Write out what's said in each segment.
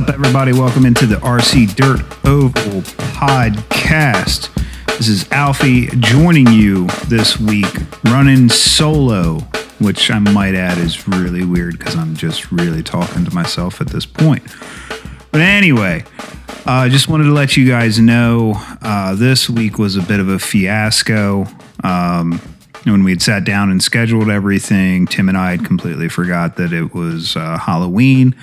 up, everybody? Welcome into the RC Dirt Oval podcast. This is Alfie joining you this week, running solo, which I might add is really weird because I'm just really talking to myself at this point. But anyway, I just wanted to let you guys know this week was a bit of a fiasco. When we had sat down and scheduled everything, Tim and I had completely forgot that it was Halloween.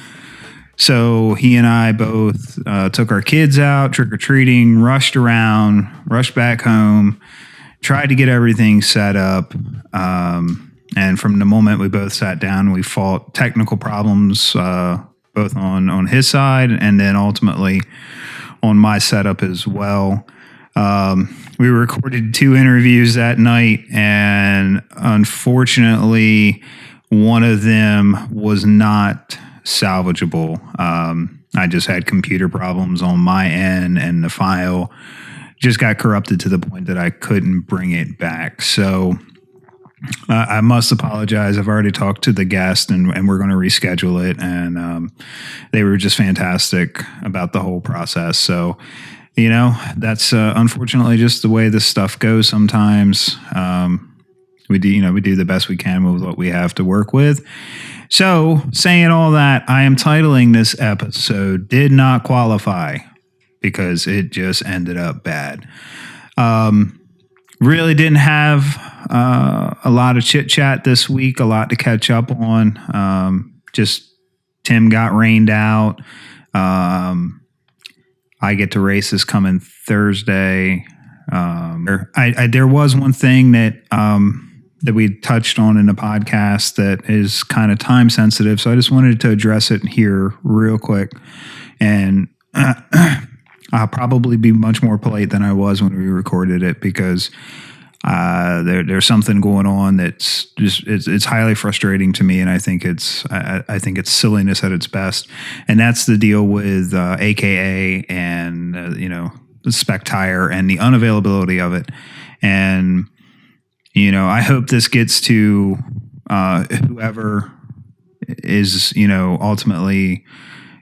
So he and I both took our kids out trick-or-treating, rushed around, rushed back home, tried to get everything set up. And from the moment we both sat down, we fought technical problems, both on his side and then ultimately on my setup as well. We recorded 2 interviews that night, and unfortunately, one of them was not salvageable. I just had computer problems on my end, and the file just got corrupted to the point that I couldn't bring it back. So I must apologize. I've already talked to the guest, and we're going to reschedule it. And they were just fantastic about the whole process. So, you know, that's unfortunately just the way this stuff goes sometimes. We do the best we can with what we have to work with. So, saying all that, I am titling this episode "Did Not Qualify" because it just ended up bad. Really didn't have a lot of chit chat this week, a lot to catch up on. Just Tim got rained out. I get to race this coming Thursday. There was one thing that we touched on in the podcast that is kind of time sensitive. So I just wanted to address it here real quick. And I'll probably be much more polite than I was when we recorded it because there's something going on that's just it's highly frustrating to me, and I think it's silliness at its best. And that's the deal with AKA and the spec tire and the unavailability of it. And I hope this gets to whoever is ultimately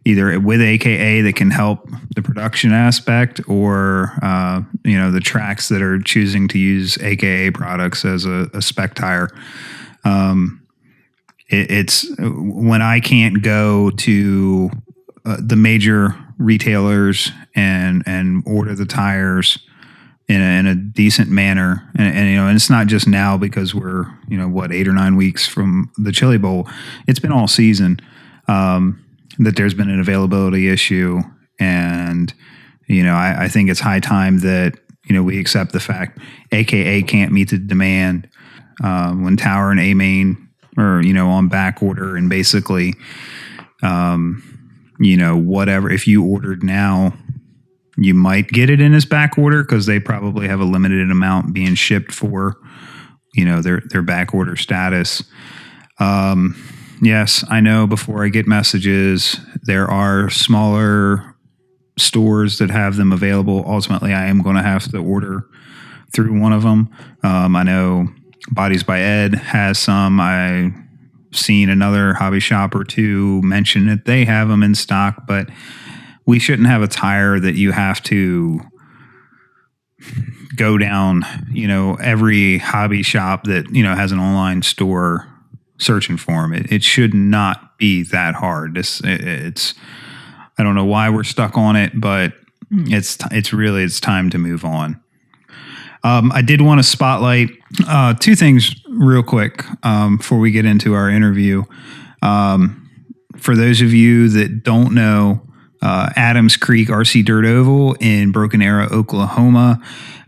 either with AKA that can help the production aspect, or the tracks that are choosing to use AKA products as a spec tire. It's when I can't go to the major retailers and order the tires in a decent manner, and it's not just now because we're 8 or 9 weeks from the Chili Bowl. It's been all season that there's been an availability issue, and I think it's high time that we accept the fact AKA can't meet the demand when Tower and A-Main are on back order, and basically whatever, if you ordered now, you might get it in as back order because they probably have a limited amount being shipped for their back order status. Yes, I know before I get messages, there are smaller stores that have them available. Ultimately, I am going to have to order through one of them. I know Bodies by Ed has some. I've seen another hobby shop or two mention that they have them in stock, but we shouldn't have a tire that you have to go down, every hobby shop that, has an online store searching for them. It should not be that hard. It's I don't know why we're stuck on it, but it's time to move on. I did want to spotlight 2 things real quick before we get into our interview. For those of you that don't know, Adams Creek RC Dirt Oval in Broken Arrow, Oklahoma.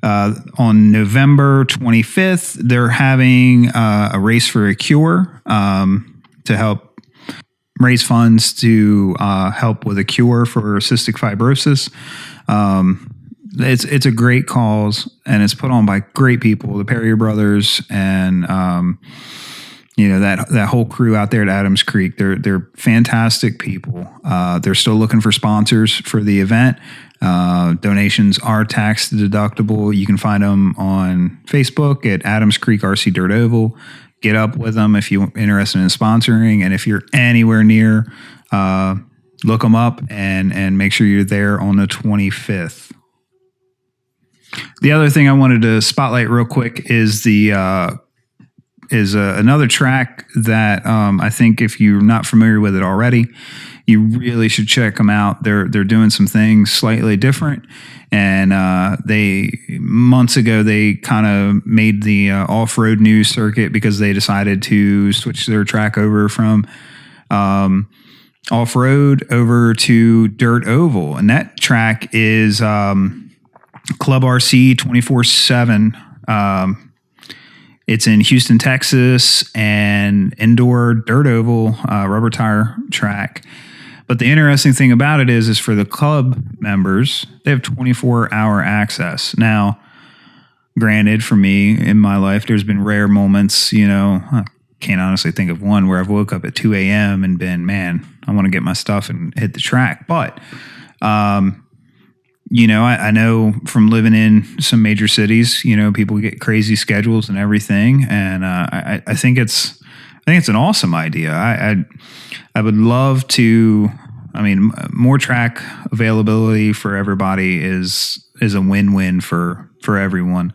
On November 25th, they're having a race for a cure to help raise funds to help with a cure for cystic fibrosis. It's a great cause, and it's put on by great people, the Perrier brothers, and that whole crew out there at Adams Creek. They're fantastic people. They're still looking for sponsors for the event. Donations are tax deductible. You can find them on Facebook at Adams Creek RC Dirt Oval. Get up with them if you're interested in sponsoring, and if you're anywhere near look them up and make sure you're there on the 25th. The other thing I wanted to spotlight real quick is another track that I think if you're not familiar with it already, you really should check them out. They're doing some things slightly different, and months ago they kind of made the off-road news circuit because they decided to switch their track over from off-road over to dirt oval, and that track is Club RC 24/7. It's in Houston, Texas, and indoor dirt oval rubber tire track. But the interesting thing about it is for the club members, they have 24-hour access. Now, granted, for me in my life, there's been rare moments, I can't honestly think of one where I've woke up at 2 a.m. and been, man, I want to get my stuff and hit the track. But I know from living in some major cities, people get crazy schedules and everything, and I think it's an awesome idea. I would love to. I mean, more track availability for everybody is a win-win for everyone.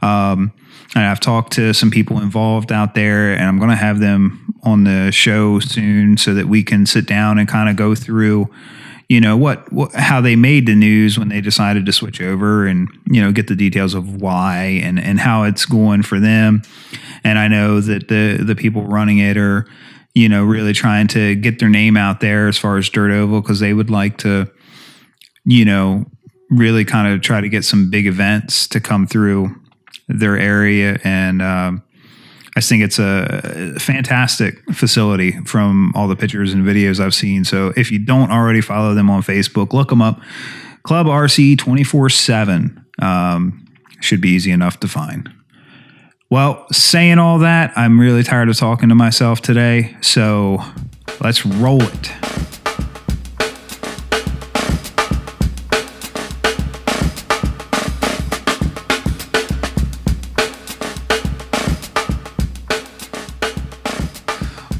And I've talked to some people involved out there, and I'm going to have them on the show soon so that we can sit down and kind of go through. How they made the news when they decided to switch over, and get the details of why and how it's going for them. And I know that the people running it are really trying to get their name out there as far as dirt oval, because they would like to really kind of try to get some big events to come through their area. And I think it's a fantastic facility from all the pictures and videos I've seen. So if you don't already follow them on Facebook, look them up. Club RC 24/7 should be easy enough to find. Well, saying all that, I'm really tired of talking to myself today. So let's roll it.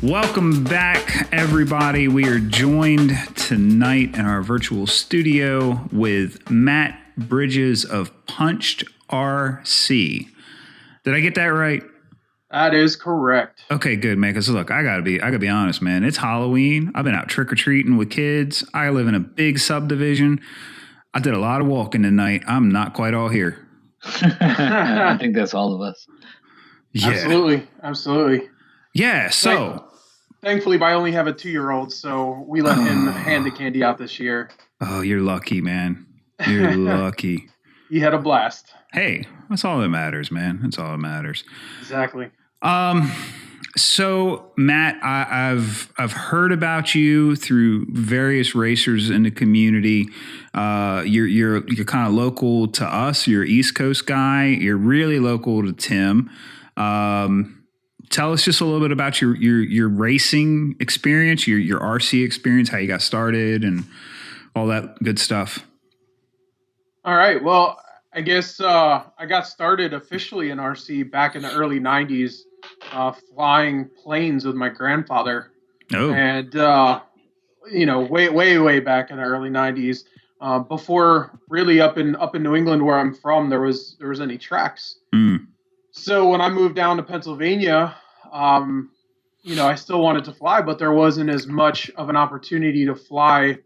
Welcome back, everybody. We are joined tonight in our virtual studio with Matt Bridges of Punched RC. Did I get that right? That is correct. Okay, good, man. Because look, I gotta be honest, man. It's Halloween. I've been out trick or treating with kids. I live in a big subdivision. I did a lot of walking tonight. I'm not quite all here. I think that's all of us. Yeah. Absolutely. Yeah. So. Thankfully, I only have a 2-year-old, so we let him hand the candy out this year. Oh, you're lucky, man. You're lucky. He had a blast. Hey, that's all that matters, man. That's all that matters. Exactly. So Matt, I've heard about you through various racers in the community. You're kind of local to us. You're an East Coast guy. You're really local to Tim. Tell us just a little bit about your racing experience, your RC experience, how you got started, and all that good stuff. All right. Well, I guess I got started officially in RC back in the early 90s, flying planes with my grandfather. Oh. And, way back in the early 90s, before really up in New England where I'm from, there was any tracks. Mm. So when I moved down to Pennsylvania, I still wanted to fly, but there wasn't as much of an opportunity to fly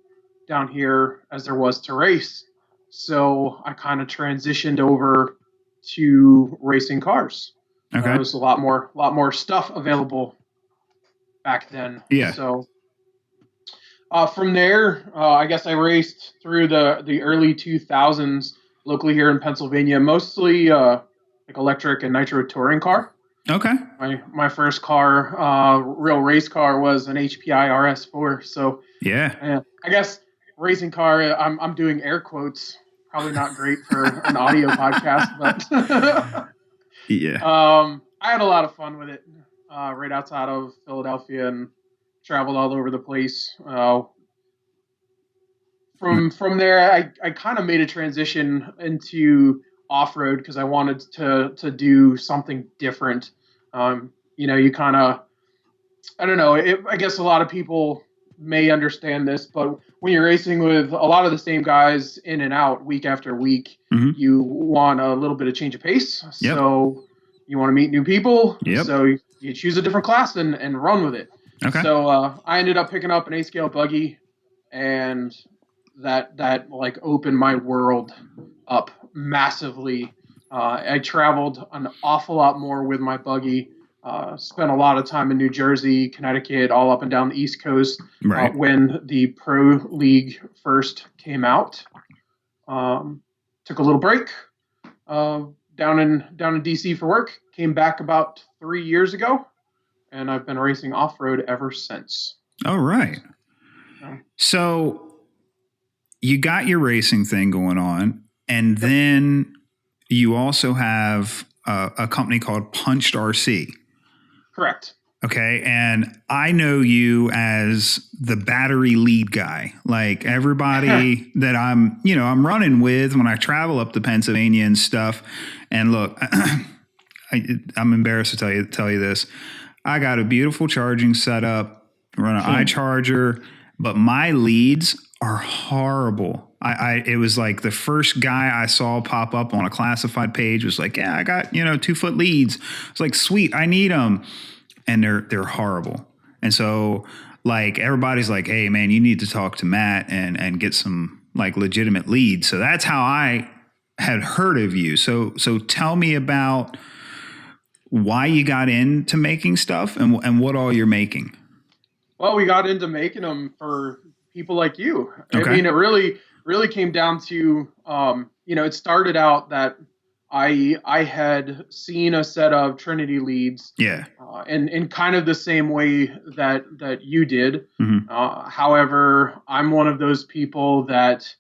down here as there was to race. So I kind of transitioned over to racing cars. Okay. There was a lot more stuff available back then. Yeah. So from there, I guess I raced through the early 2000s locally here in Pennsylvania, mostly like electric and nitro touring car. Okay. My first car, real race car, was an HPI RS4. So yeah, I guess racing car. I'm doing air quotes. Probably not great for an audio podcast, but yeah. I had a lot of fun with it. Right outside of Philadelphia and traveled all over the place. From there, I kind of made a transition into off-road because I wanted to do something different. You kind of, I don't know. I guess a lot of people may understand this, but when you're racing with a lot of the same guys in and out week after week, Mhm. you want a little bit of change of pace. Yep. So you want to meet new people. Yep. So you choose a different class and run with it. Okay. So I ended up picking up an A-scale buggy, and that like opened my world up massively. I traveled an awful lot more with my buggy. Spent a lot of time in New Jersey, Connecticut, all up and down the East Coast. Right. When the Pro League first came out, took a little break down in DC for work. Came back about 3 years ago, and I've been racing off road ever since. All right. Yeah. So you got your racing thing going on, and then you also have a company called Punched RC. Correct. Okay. And I know you as the battery lead guy. Like everybody that I'm running with when I travel up to Pennsylvania and stuff. And look, I'm embarrassed to tell you this. I got a beautiful charging setup, run an iCharger, but my leads are horrible. It was like the first guy I saw pop up on a classified page was like, yeah, I got, 2-foot leads. It's like, sweet, I need them. And they're horrible. And so like, everybody's like, hey man, you need to talk to Matt and get some like legitimate leads. So that's how I had heard of you. So tell me about why you got into making stuff and what all you're making. Well, we got into making them for people like you. Okay. I mean, it really came down to, it started out that I had seen a set of Trinity leads, Yeah. in kind of the same way that you did. Mm-hmm. However, I'm one of those people that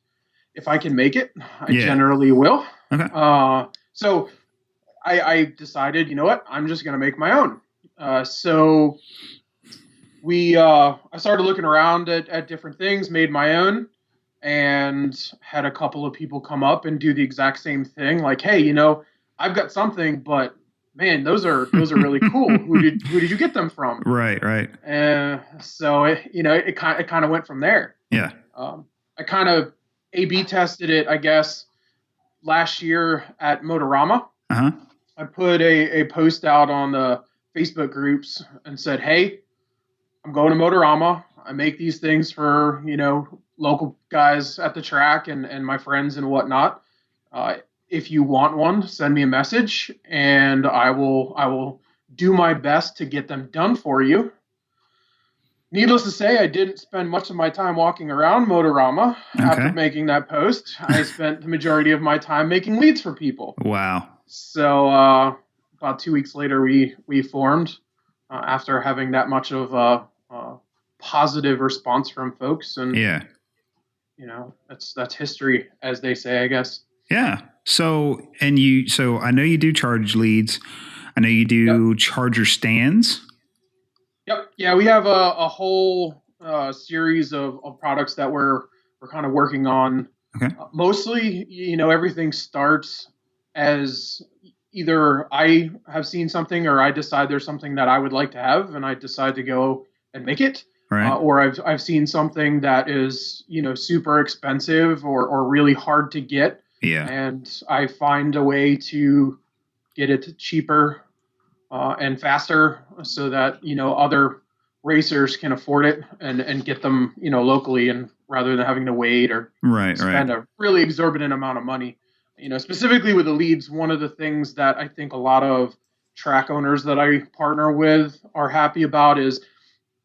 if I can make it, I generally will. Okay. So I decided, you know what, I'm just going to make my own. So I started looking around at different things, made my own, and had a couple of people come up and do the exact same thing. Like, hey, I've got something, but man, those are really cool. Who did you get them from? Right. So it kind of went from there. Yeah. I kind of A/B tested it, I guess, last year at Motorama. Uh-huh. I put a post out on the Facebook groups and said, hey, I'm going to Motorama. I make these things for, local guys at the track and my friends and whatnot. If you want one, send me a message and I will do my best to get them done for you. Needless to say, I didn't spend much of my time walking around Motorama after making that post. I spent the majority of my time making leads for people. Wow. So about 2 weeks later, we formed after having that much of a positive response from folks, and that's history, as they say, I guess. Yeah. So I know you do charge leads. I know you do charger stands. Yep. Yeah, we have a whole series of products that we're kind of working on. Okay. Mostly, everything starts as either I have seen something or I decide there's something that I would like to have and I decide to go and make it. Right. Or I've seen something that is, super expensive or really hard to get. Yeah. And I find a way to get it cheaper and faster so that, other racers can afford it and get them, locally, and rather than having to wait or spend a really exorbitant amount of money. Specifically with the leads, one of the things that I think a lot of track owners that I partner with are happy about is,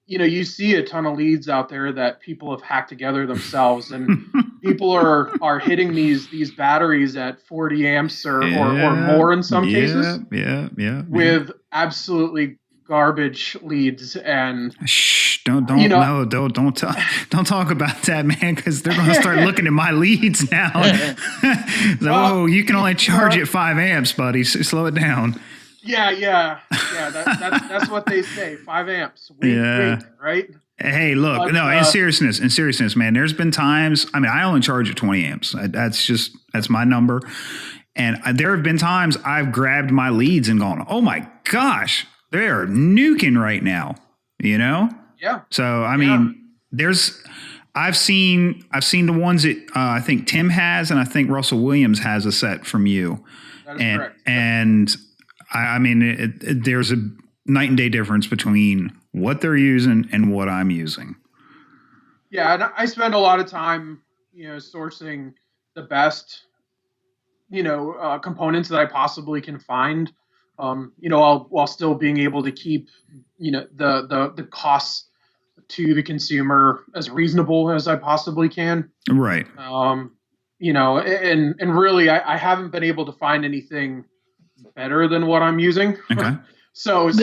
you see a ton of leads out there that people have hacked together themselves, and people are hitting these batteries at 40 amps or more in some cases. Yeah. With absolutely garbage leads. And don't talk about that, man, because they're going to start looking at my leads now. You can only charge at 5 amps, buddy. So slow it down. Yeah. That's what they say. 5 amps. Wait, right? Hey, look, in seriousness, man, there's been times, I only charge at 20 amps. That's my number. And there have been times I've grabbed my leads and gone, oh my gosh, they are nuking right now, Yeah. So, There's I've seen the ones that I think Tim has, and I think Russell Williams has a set from you. That is correct. And I mean, there's a night and day difference between what they're using and what I'm using. Yeah, and I spend a lot of time, sourcing the best, components that I possibly can find. While still being able to keep, the costs to the consumer as reasonable as I possibly can. Right. And really, I haven't been able to find anything better than what I'm using. Okay. So it's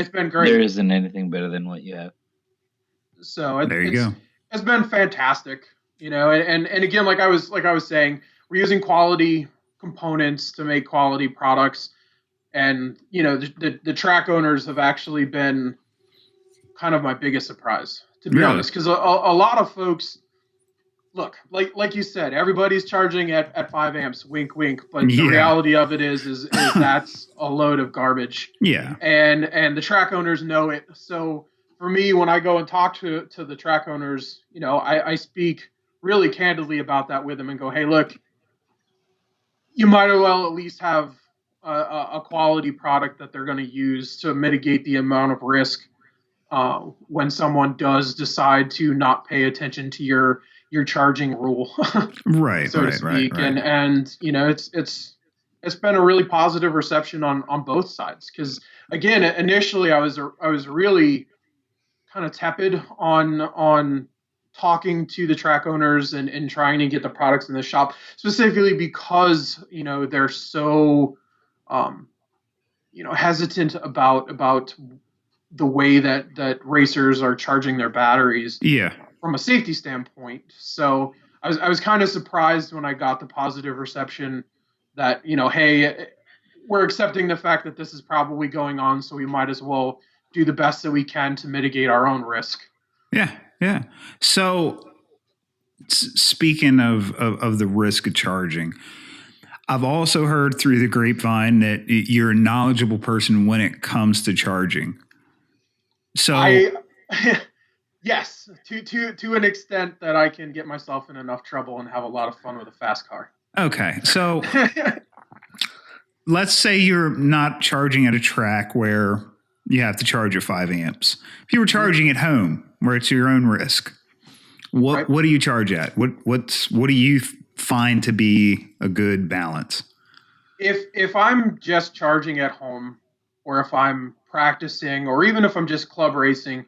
been great. There isn't anything better than what you have. So there you go. It's been fantastic, and again, like I was saying, we're using quality components to make quality products, and the track owners have actually been kind of my biggest surprise, to be honest, because a lot of folks, look, like you said, everybody's charging at 5 amps, wink wink, but the reality of it is that's a load of garbage. Yeah. And the track owners know it. So for me, when I go and talk to the track owners, I speak really candidly about that with them and go, hey, look, you might as well at least have a quality product that they're going to use to mitigate the amount of risk when someone does decide to not pay attention to your charging rule, right, so to speak. Right. And it's been a really positive reception on both sides, because again, initially I was really kind of tepid on talking to the track owners and trying to get the products in the shop, specifically because they're so hesitant about the way that racers are charging their batteries. Yeah. From a safety standpoint. So I was kind of surprised when I got the positive reception that, hey, we're accepting the fact that this is probably going on, so we might as well do the best that we can to mitigate our own risk. Yeah, yeah. So speaking of the risk of charging, I've also heard through the grapevine that you're a knowledgeable person when it comes to charging. So yes, to an extent that I can get myself in enough trouble and have a lot of fun with a fast car. Okay, so let's say you're not charging at a track where you have to charge at 5 amps. If you were charging at home, where it's your own risk, what do you charge at? What do you find to be a good balance? If I'm just charging at home, or if I'm practicing, or even if I'm just club racing,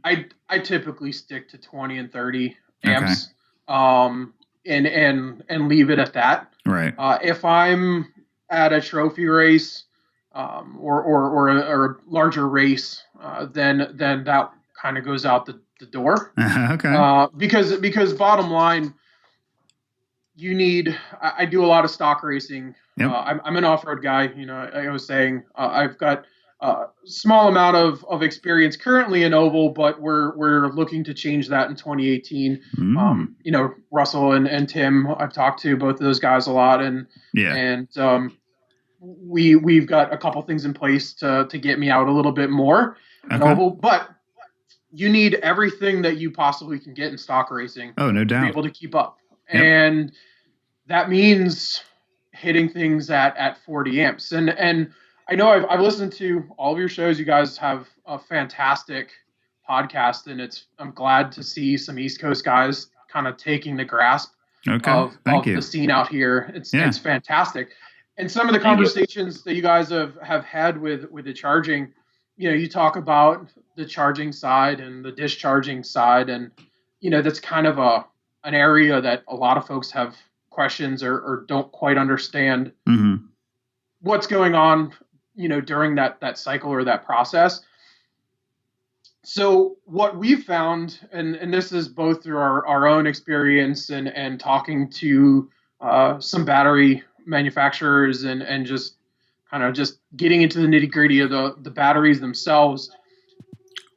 I typically stick to 20 and 30 amps, and leave it at that. Right. If I'm at a trophy race, or a larger race, then that kind of goes out the door. Okay. Because bottom line, you need. I do a lot of stock racing. Yep. I'm an off-road guy. I was saying I've got a small amount of experience currently in oval, but we're looking to change that in 2018. Russell and Tim, I've talked to both of those guys a lot, and we've got a couple things in place to get me out a little bit more in oval, but you need everything that you possibly can get in stock racing. Oh, no doubt. To be able to keep up. Yep. And that means hitting things at 40 amps. And I know I've listened to all of your shows. You guys have a fantastic podcast, and I'm glad to see some East Coast guys kind of taking the grasp of the scene out here. It's fantastic. And some of the conversations that you guys have had with the charging, you talk about the charging side and the discharging side, and that's kind of an area that a lot of folks have questions or don't quite understand what's going on, during that cycle or that process. So what we've found, and this is both through our own experience and talking to some battery manufacturers and just kind of just getting into the nitty gritty of the batteries themselves,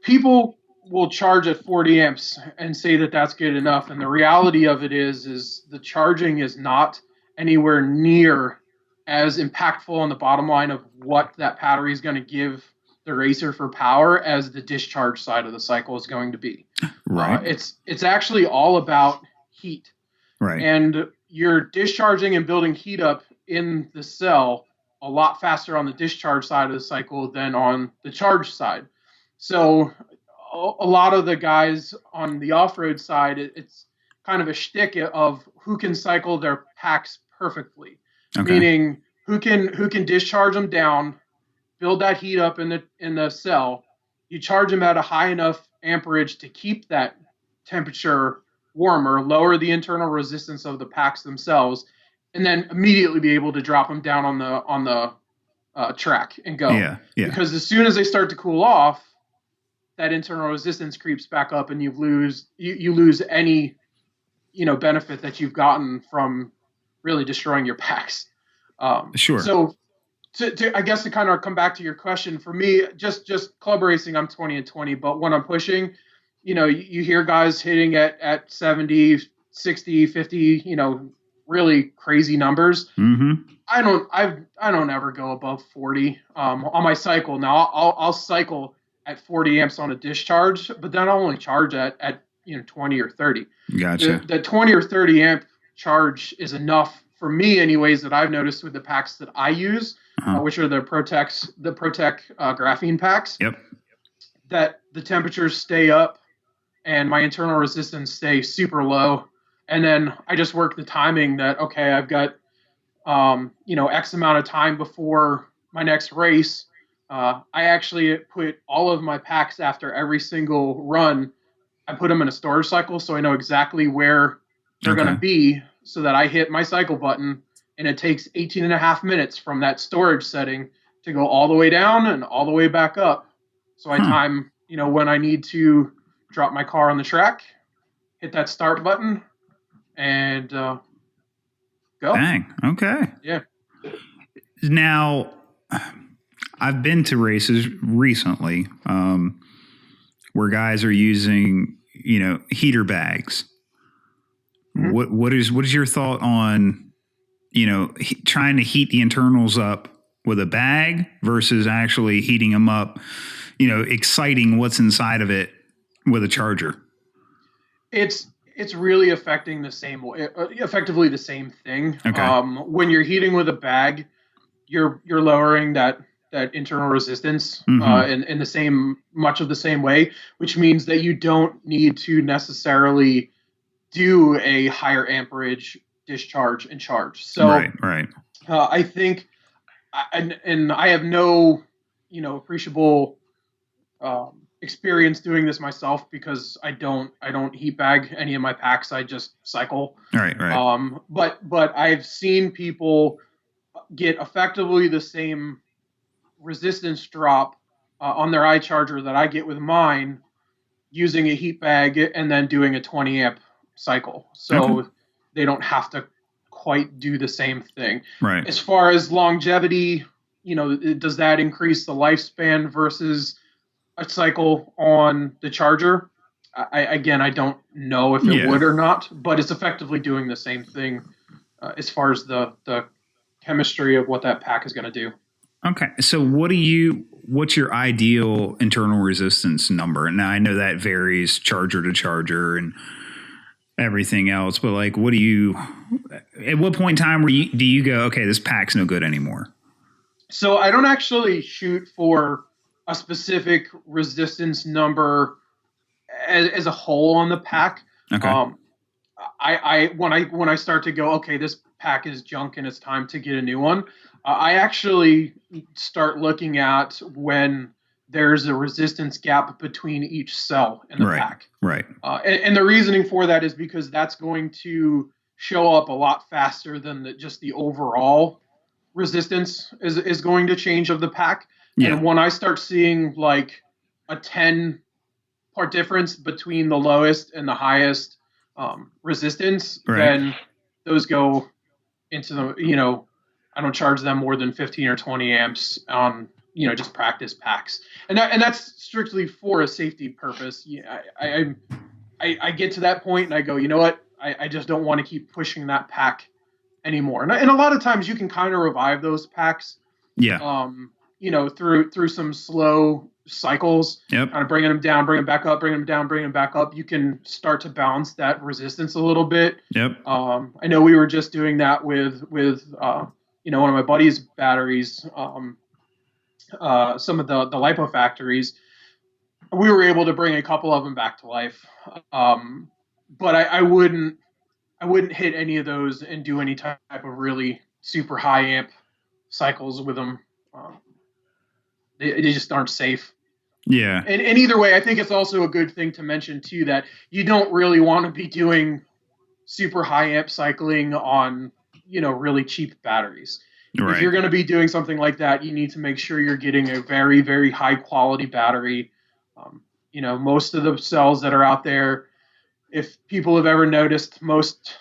people will charge at 40 amps and say that that's good enough. And the reality of it is the charging is not anywhere near as impactful on the bottom line of what that battery is going to give the racer for power as the discharge side of the cycle is going to be. Right. It's actually all about heat. Right. And you're discharging and building heat up in the cell a lot faster on the discharge side of the cycle than on the charge side. So a lot of the guys on the off-road side, it's kind of a shtick of who can cycle their packs perfectly. Okay. Meaning who can discharge them down, build that heat up in the cell. You charge them at a high enough amperage to keep that temperature warmer, lower the internal resistance of the packs themselves, and then immediately be able to drop them down on the track and go. Yeah. Because as soon as they start to cool off, that internal resistance creeps back up, and you lose any benefit that you've gotten from really destroying your packs. Sure. So I guess to kind of come back to your question, for me, just club racing, I'm 20 and 20, but when I'm pushing, you hear guys hitting at 70, 60, 50, really crazy numbers. Mm-hmm. I don't ever go above 40 on my cycle. Now I'll cycle at 40 amps on a discharge, but then I'll only charge at 20 or 30. Gotcha. The 20 or 30 amp charge is enough for me, anyways, that I've noticed with the packs that I use, which are the ProTech graphene packs. Yep. That the temperatures stay up and my internal resistance stays super low. And then I just work the timing that, okay, I've got, X amount of time before my next race. I actually put all of my packs after every single run. I put them in a storage cycle so I know exactly where they're going to be, so that I hit my cycle button and it takes 18 and a half minutes from that storage setting to go all the way down and all the way back up. So I time, when I need to drop my car on the track, hit that start button, and go. Dang. Okay. Yeah. Now, I've been to races recently where guys are using, heater bags. Mm-hmm. What is your thought on, trying to heat the internals up with a bag versus actually heating them up, exciting what's inside of it with a charger? It's really affecting effectively the same thing. Okay. When you're heating with a bag, you're lowering that internal resistance in much of the same way, which means that you don't need to necessarily do a higher amperage discharge and charge. So right. I think, and I have no appreciable experience doing this myself because I don't heat bag any of my packs. I just cycle. Right. But I've seen people get effectively the same resistance drop on their iCharger that I get with mine using a heat bag and then doing a 20 amp cycle. So they don't have to quite do the same thing. Right. As far as longevity, does that increase the lifespan versus a cycle on the charger? I don't know if it would or not, but it's effectively doing the same thing as far as the chemistry of what that pack is going to do. Okay. So what's your ideal internal resistance number? Now I know that varies charger to charger and everything else, but at what point in time do you go, okay, this pack's no good anymore? So I don't actually shoot for a specific resistance number as a whole on the pack. Okay. When I start to go, okay, this pack is junk and it's time to get a new one, I actually start looking at when there's a resistance gap between each cell in the pack. Right. And the reasoning for that is because that's going to show up a lot faster than just the overall resistance is going to change of the pack. Yeah. And when I start seeing like a 10 part difference between the lowest and the highest resistance, then those go into the, I don't charge them more than 15 or 20 amps on, just practice packs. And that's strictly for a safety purpose. Yeah, I get to that point and I go, you know what? I just don't want to keep pushing that pack anymore. And a lot of times you can kind of revive those packs. Yeah. through some slow cycles, Yep. kind of bringing them down, bringing them back up, bringing them down, bringing them back up, you can start to balance that resistance a little bit. Yep. I know we were just doing that with one of my buddy's batteries, some of the LiPo factories. We were able to bring a couple of them back to life, but I wouldn't hit any of those and do any type of really super high amp cycles with them. They just aren't safe. Yeah. And either way, I think it's also a good thing to mention too that you don't really want to be doing super high amp cycling on really cheap batteries. Right. If you're going to be doing something like that, you need to make sure you're getting a very, very high quality battery. Most of the cells that are out there, if people have ever noticed, most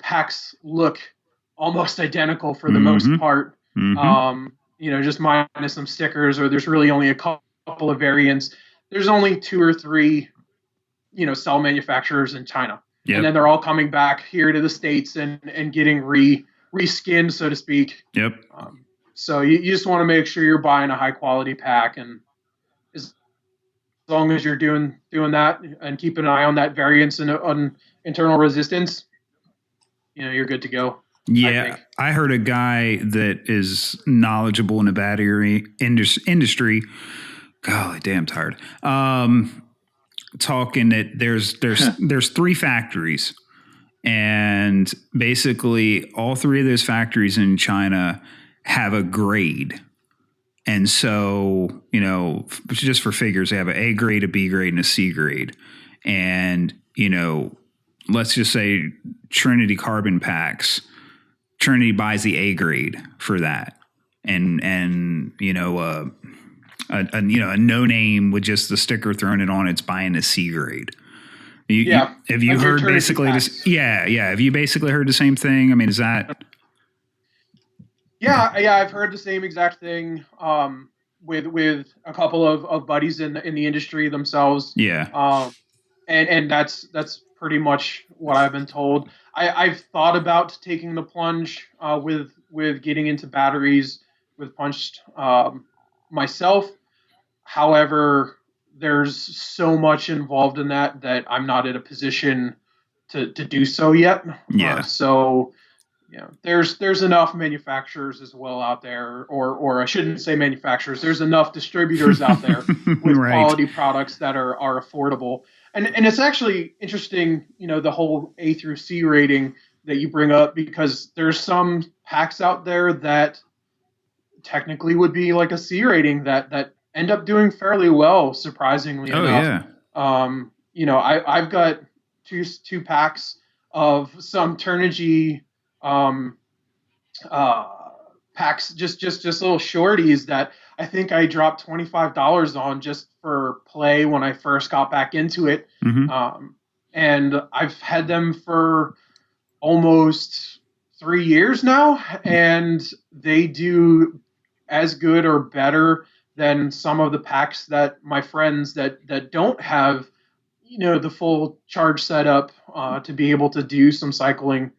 packs look almost identical for the most part. Just minus some stickers, or there's really only a couple of variants. There's only 2 or 3, cell manufacturers in China. Yep. And then they're all coming back here to the States and getting reskinned, so to speak. Yep. So you just want to make sure you're buying a high quality pack, and as long as you're doing that and keeping an eye on that variance and on internal resistance, you're good to go. Yeah, I heard a guy that is knowledgeable in the battery industry. Golly, damn tired. Talking that there's 3 factories, and basically all 3 of those factories in China have a grade. And so, just for figures, they have an A grade, a B grade, and a C grade. And, let's just say Trinity carbon packs, Trinity buys the A grade for that. And a no name with just the sticker thrown it on, it's buying a C grade. Have you heard basically this? Yeah. Have you basically heard the same thing? I mean, is that? Yeah, I've heard the same exact thing with a couple of buddies in the industry themselves. Yeah. And that's pretty much what I've been told. I've thought about taking the plunge with getting into batteries with Punched myself. However, there's so much involved in that I'm not in a position to do so yet. Yeah. There's enough manufacturers as well out there, or I shouldn't say manufacturers. There's enough distributors out there with Right. quality products that are affordable. And it's actually interesting, the whole A through C rating that you bring up, because there's some packs out there that technically would be like a C rating that end up doing fairly well, surprisingly enough. Yeah. I've got two packs of some Turnigy packs, just little shorties that I think I dropped $25 on just for play when I first got back into it. Mm-hmm. And I've had them for almost 3 years now, and they do as good or better than some of the packs that my friends that don't have, the full charge setup to be able to do some cycling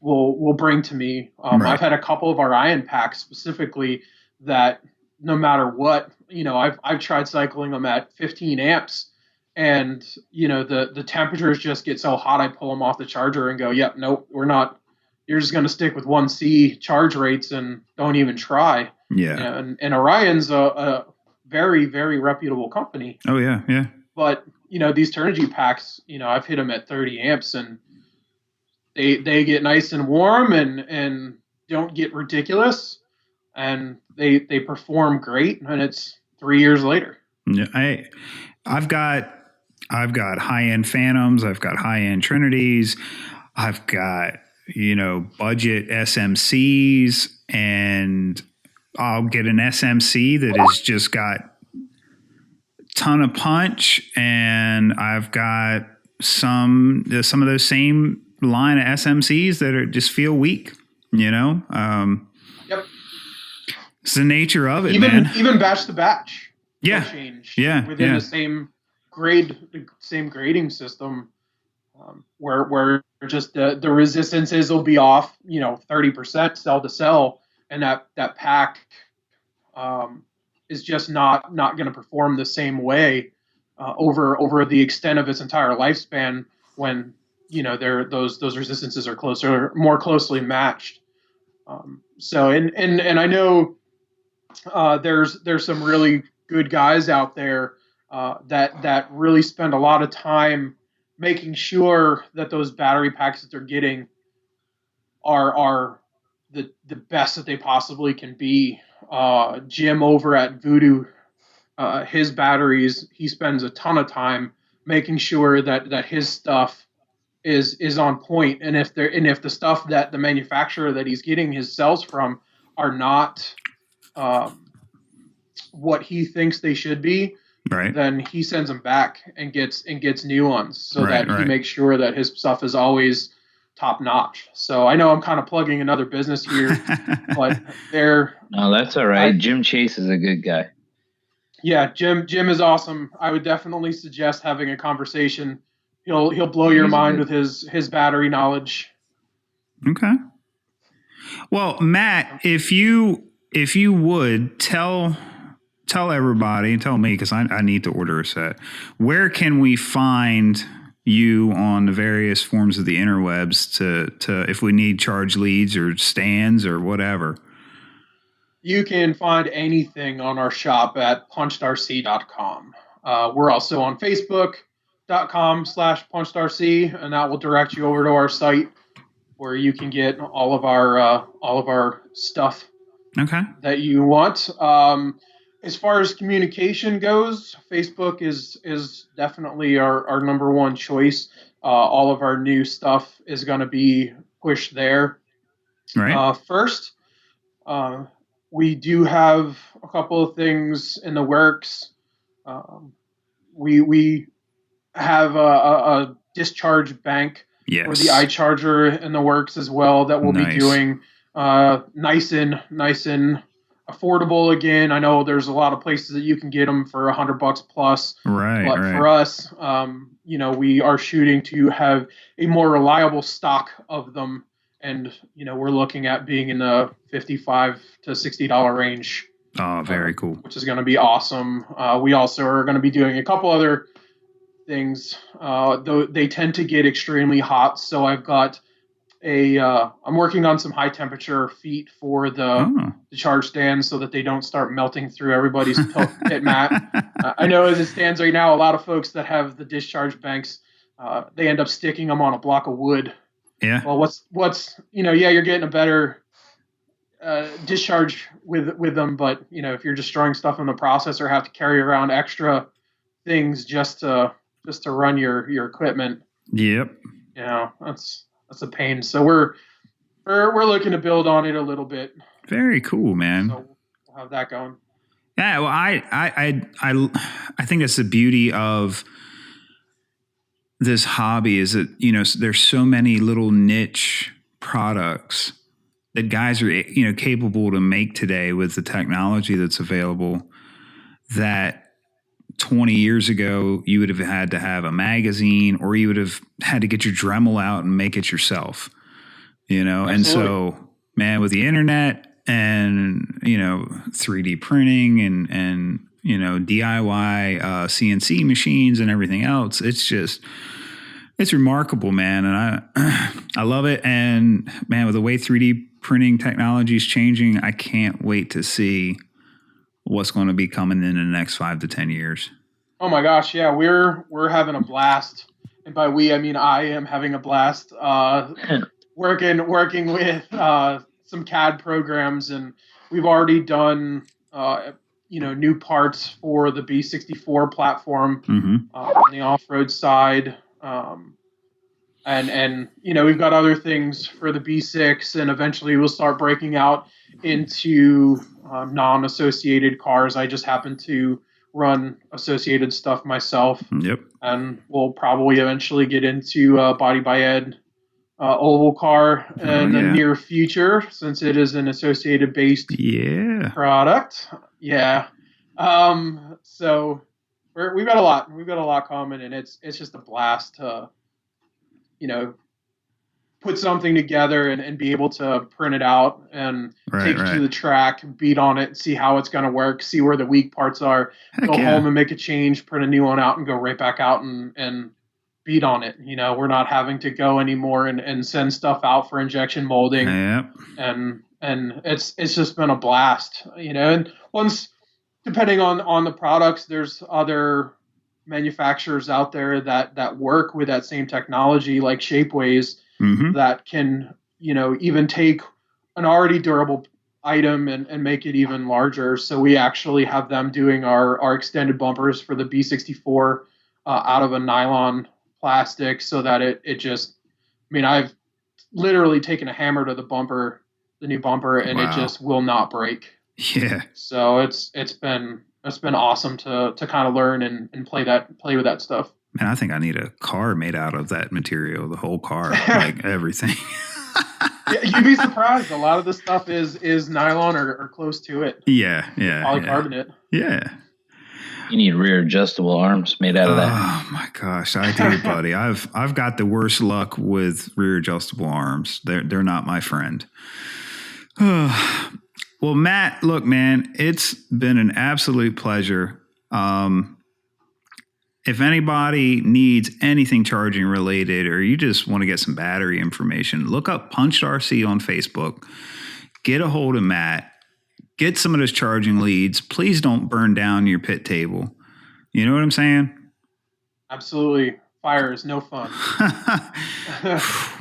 will bring to me. Right. I've had a couple of Orion packs specifically that no matter what, I've tried cycling them at 15 amps, and the temperatures just get so hot I pull them off the charger and go, yep, nope, we're not. You're just going to stick with 1C charge rates and don't even try. Yeah. And Orion's a very, very reputable company. Oh yeah. Yeah. But these Turnigy packs, I've hit them at 30 amps, and they get nice and warm and don't get ridiculous, and they perform great, and it's 3 years later. Yeah. I've got high-end Phantoms, I've got high-end Trinities, I've got, budget SMCs, and I'll get an SMC that has just got ton of punch, and I've got some of those same line of SMCs that just feel weak, Yep. It's the nature of it, man. Even batch to batch. Yeah. Changed Yeah. within Yeah. the same grading system, where just the resistances will be off, 30% cell to cell, and that pack, is just not going to perform the same way over the extent of its entire lifespan when those resistances are more closely matched. So and I know there's some really good guys out there that really spend a lot of time making sure that those battery packs that they're getting are the best that they possibly can be. Jim over at Voodoo, his batteries, he spends a ton of time making sure that his stuff is on point. And if the stuff that the manufacturer that he's getting his cells from are not what he thinks they should be, Right. then he sends them back and gets new ones so Right, that he makes sure that his stuff is always top notch. So I know I'm kind of plugging another business here, but No, that's all right. Jim Chase is a good guy. Yeah, Jim is awesome. I would definitely suggest having a conversation. He'll blow your mind with his battery knowledge. Okay. Well, Matt, if you would tell everybody, tell me, because I need to order a set. Where can we find you on the various forms of the interwebs to if we need charge leads or stands or whatever? You can find anything on our shop at punchedrc.com. We're also on facebook.com/punchedrc, and that will direct you over to our site where you can get all of our stuff that you want. As far as communication goes, Facebook is definitely our number one choice. All of our new stuff is going to be pushed there. Right. First, we do have a couple of things in the works. We have a discharge bank for the iCharger in the works as well that we'll be doing nice and affordable again. I know there's a lot of places that you can get them for $100 plus. Right. But for us, we are shooting to have a more reliable stock of them. And, we're looking at being in the $55 to $60 range. Oh, very cool. Which is going to be awesome. We also are going to be doing a couple other things, though they tend to get extremely hot. So I've got I'm working on some high temperature feet for the charge stands so that they don't start melting through everybody's pit mat. I know as it stands right now, a lot of folks that have the discharge banks, they end up sticking them on a block of wood. Yeah. Well, what's you're getting a better discharge with them, but if you're destroying stuff in the process or have to carry around extra things just to run your equipment. Yep. That's a pain. So we're looking to build on it a little bit. Very cool, man. So we'll have that going. Yeah, well, I think that's the beauty of this hobby is that there's so many little niche products that guys are capable to make today with the technology that's available that 20 years ago you would have had to have a magazine or you would have had to get your Dremel out and make it yourself. Absolutely. And so, man, with the internet and 3D printing and DIY CNC machines and everything else, it's remarkable, man. And I love it. And man, with the way 3D printing technology is changing, I can't wait to see what's going to be coming in the next 5 to 10 years. Oh my gosh. Yeah. We're having a blast. And by we, I mean, I am having a blast, working with, some CAD programs, and we've already done, new parts for the B64 platform, on the off-road side. And we've got other things for the B6, and eventually we'll start breaking out into non-associated cars. I just happen to run associated stuff myself. Yep. And we'll probably eventually get into Body by Ed oval car in the near future, since it is an associated based product. Yeah. So we've got a lot coming, and it's just a blast to put something together and be able to print it out and take it to the track, beat on it, see how it's going to work, see where the weak parts are, go home and make a change, print a new one out and go right back out and beat on it. You know, we're not having to go anymore and send stuff out for injection molding. And it's just been a blast, you know. And once, depending on the products, there's other manufacturers out there that work with that same technology, like Shapeways, that can, you know, even take an already durable item and make it even larger. So we actually have them doing our extended bumpers for the B64 out of a nylon plastic, so that it just, I mean, I've literally taken a hammer to the new bumper, and it just will not break. Yeah. So it's been awesome to kind of learn and play with that stuff. Man, I think I need a car made out of that material, the whole car, like everything. Yeah, you'd be surprised. A lot of the stuff is nylon or close to it. Yeah. Polycarbonate. Yeah. You need rear adjustable arms made out of that. Oh my gosh, I do, buddy. I've got the worst luck with rear adjustable arms. They're not my friend. Well, Matt, look, man, it's been an absolute pleasure. If anybody needs anything charging related, or you just want to get some battery information, look up Punched RC on Facebook. Get a hold of Matt. Get some of those charging leads. Please don't burn down your pit table. You know what I'm saying? Absolutely. Fire is no fun.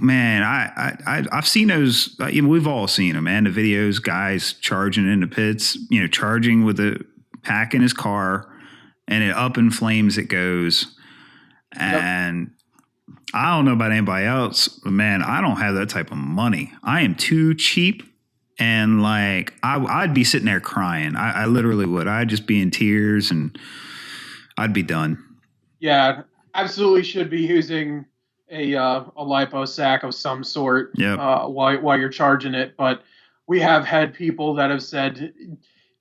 Man, I've seen those. We've all seen them, man. The videos, guys charging in the pits, you know, charging with a pack in his car, and it up in flames it goes. And I don't know about anybody else, but man, I don't have that type of money. I am too cheap. And like, I'd be sitting there crying. I literally would. I'd just be in tears and I'd be done. Yeah, absolutely should be using a lipo sack of some sort while you're charging it. But we have had people that have said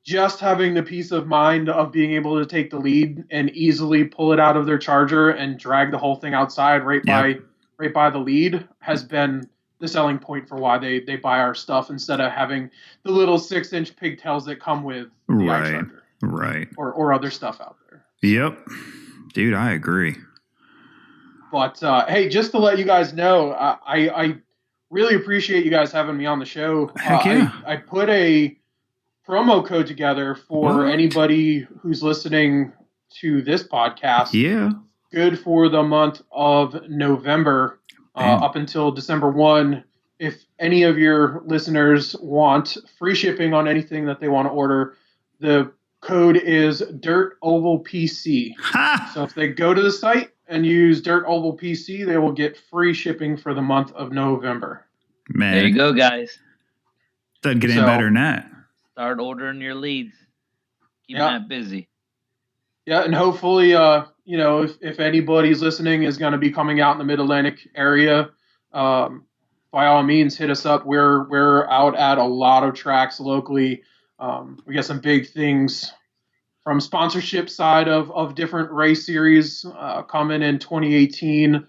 just having the peace of mind of being able to take the lead and easily pull it out of their charger and drag the whole thing outside right by the lead has been the selling point for why they buy our stuff instead of having the little 6-inch pigtails that come with the iCharger. Right. Or other stuff out there. Yep. Dude, I agree. But, hey, just to let you guys know, I really appreciate you guys having me on the show. Heck yeah. I put a promo code together for anybody who's listening to this podcast. Yeah. Good for the month of November. Up until December 1, if any of your listeners want free shipping on anything that they want to order, the code is DirtOvalPC. So if they go to the site and use DirtOvalPC, they will get free shipping for the month of November. Man, there you go, guys. Doesn't get any better than that. Start ordering your leads. Keep that busy. Yeah, and hopefully, you know, if anybody's listening is going to be coming out in the Mid-Atlantic area, by all means, hit us up. We're out at a lot of tracks locally. We got some big things from sponsorship side of different race series coming in 2018.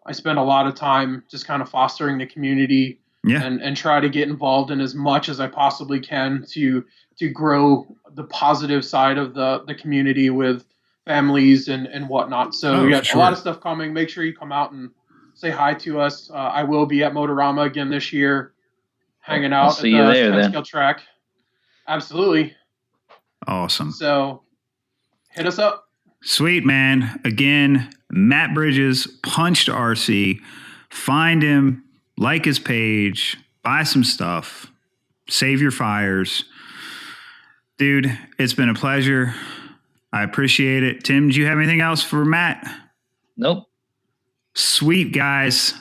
I spend a lot of time just kind of fostering the community and try to get involved in as much as I possibly can to grow the positive side of the community with families and whatnot. So we got a lot of stuff coming. Make sure you come out and say hi to us. I will be at Motorama again this year, hanging out at the 10-scale track. Absolutely. Awesome. So hit us up. Sweet, man. Again, Matt Bridges, Punched RC. Find him, like his page, buy some stuff, save your fires. Dude, it's been a pleasure. I appreciate it. Tim, do you have anything else for Matt? Nope. Sweet, guys.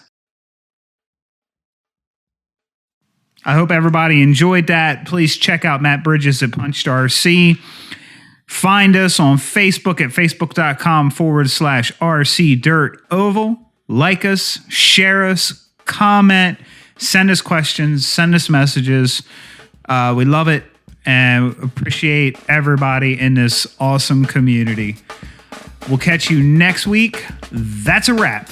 I hope everybody enjoyed that. Please check out Matt Bridges at Punched RC. Find us on Facebook at facebook.com/RC Dirt Oval. Like us, share us, comment, send us questions, send us messages. We love it and appreciate everybody in this awesome community. We'll catch you next week. That's a wrap.